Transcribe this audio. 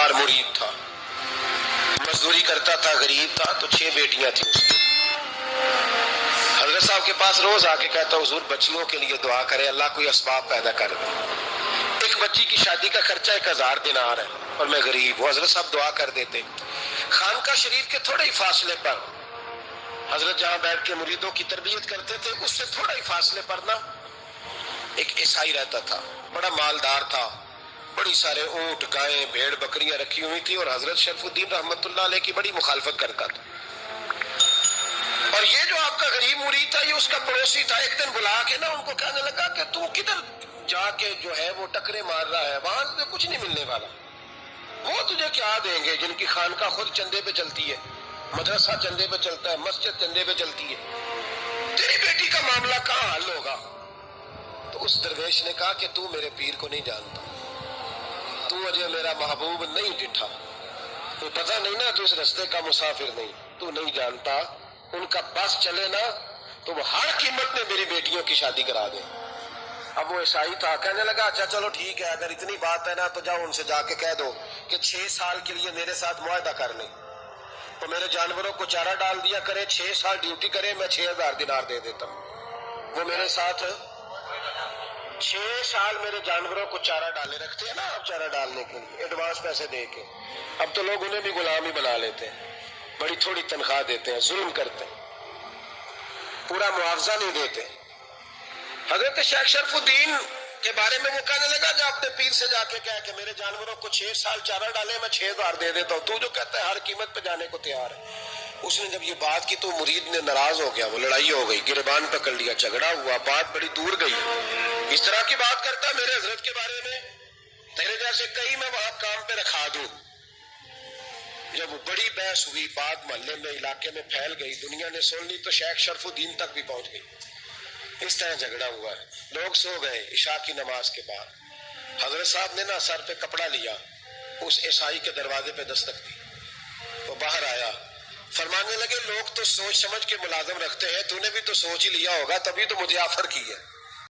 مالدار مرید تھا، مزدوری کرتا تھا، غریب تھا، تو 6 بیٹیاں تھیں اس کی۔ حضرت صاحب کے پاس روز آ کے کہتا حضور بچیوں کے لیے دعا کرے، اللہ کوئی اسباب پیدا کر دے، ایک بچی کی شادی کا خرچہ 1000 دینار ہے اور میں غریب ہوں۔ حضرت صاحب دعا کر دیتے۔ خانقاہ شریف کے تھوڑے ہی فاصلے پر حضرت جہاں بیٹھ کے مریدوں کی تربیت کرتے تھے، اس سے تھوڑا ہی فاصلے پر نا ایک عیسائی رہتا تھا، بڑا مالدار تھا، بڑی سارے اونٹ، گائیں، بھیڑ، بکریاں رکھی ہوئی تھی، اور حضرت شرف الدین رحمت اللہ علیہ کی بڑی مخالفت کرتا تھا۔ اور یہ جو آپ کا غریب مرید تھا، یہ اس کا پڑوسی تھا، ایک دن بلا کے نا ان کو کہنے لگا کہ تو کدھر جا کے جو ہے وہ ٹکرے مار رہا ہے، وہاں سے کچھ نہیں ملنے والا، وہ تجھے کیا دیں گے جن کی خانقاہ خود چندے پہ چلتی ہے، مدرسہ چندے پہ چلتا ہے، مسجد چندے پہ چلتی ہے، تیری بیٹی کا معاملہ کہاں حل ہوگا؟ تو اس درویش نے کہا کہ تو میرے پیر کو نہیں جانتا، تو مجھے میرا محبوب نہیں ڈٹھا، تو پتہ نہیں نا، تو اس رستے کا مسافر نہیں، تو نہیں جانتا، ان کا بس چلے نا تو وہ ہر قیمت میں میری بیٹیوں کی شادی کرا دے۔ اب وہ عیسائی تھا، کہنے لگا اچھا چلو ٹھیک ہے، اگر اتنی بات ہے نا تو جاؤ ان سے جا کے کہہ دو کہ 6 سال کے لیے میرے ساتھ معاہدہ کر لیں، تو میرے جانوروں کو چارہ ڈال دیا کرے، 6 سال ڈیوٹی کرے، میں 6000 دینار دے دیتا ہوں۔ وہ میرے ساتھ 6 سال میرے جانوروں کو چارہ ڈالے، رکھتے ہیں نا آپ چارہ ڈالنے کے لیے ایڈوانس پیسے دے کے، اب تو لوگ انہیں بھی غلام ہی بنا لیتے ہیں، بڑی تھوڑی تنخواہ دیتے ہیں، ظلم کرتے ہیں، پورا معاوضہ نہیں دیتے۔ حضرت شیخ شرف الدین کے بارے میں وہ کہنے لگا جا اپنے پیر سے جا کے کہہ کہ میرے جانوروں کو 6 سال چارہ ڈالے، میں 6000 دے دیتا ہوں، تو جو کہتا ہے ہر قیمت پہ جانے کو تیار ہے۔ اس نے جب یہ بات کی تو مرید نے ناراض ہو گیا، وہ لڑائی ہو گئی، گریبان پکڑ لیا، جھگڑا ہوا، بات بڑی دور گئی۔ اس طرح کی بات کرتا میرے حضرت کے بارے میں، تیرے جیسے کئی میں وہاں کام پہ رکھا دوں۔ جب وہ بڑی بحث ہوئی، بات محلے میں، علاقے میں پھیل گئی، دنیا نے سن لی، تو شیخ شرف الدین تک بھی پہنچ گئی۔ اس طرح جھگڑا ہوا ہے، لوگ سو گئے عشاء کی نماز کے بعد۔ حضرت صاحب نے نا سر پہ کپڑا لیا، اس عیسائی کے دروازے پہ دستک دی، وہ باہر آیا، فرمانے لگے لوگ تو سوچ سمجھ کے ملازم رکھتے ہیں، تو نے بھی تو سوچ ہی لیا ہوگا، تبھی تو مجھے آفر کی ہے۔